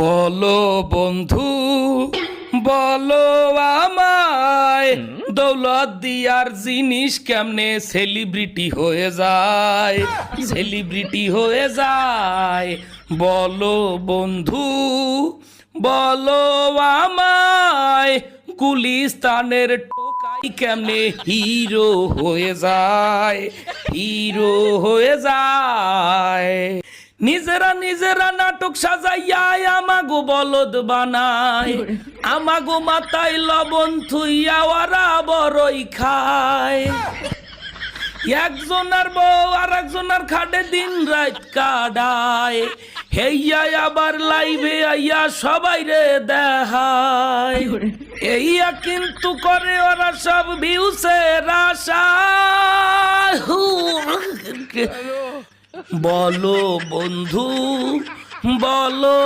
বলো বন্ধু বলো আমায় দৌলত দিয়ার জিনিস কেমনে সেলিব্রিটি হয়ে যায়, সেলিব্রিটি হয়ে যায়। বলো বন্ধু বলো আমায় গুলিস্তানের টোকাই কেমনে হিরো হয়ে যায়, হিরো হয়ে যায়। নিজেরা নিজেরা নাটক সাজাইয়া আমাগো বলদ বানায়, আমাগো মাথায় লবণ থুইয়া ওরা বড়ই খায়। একজনের বউ আর একজনের খাটে দিন রাত কাটায়, হেইয়া আবার লাইভে আইয়া সবাই রে দেখায়। এইয়া কিন্তু করে ওরা সব ভিউসের আশা। বলো বন্ধু বলো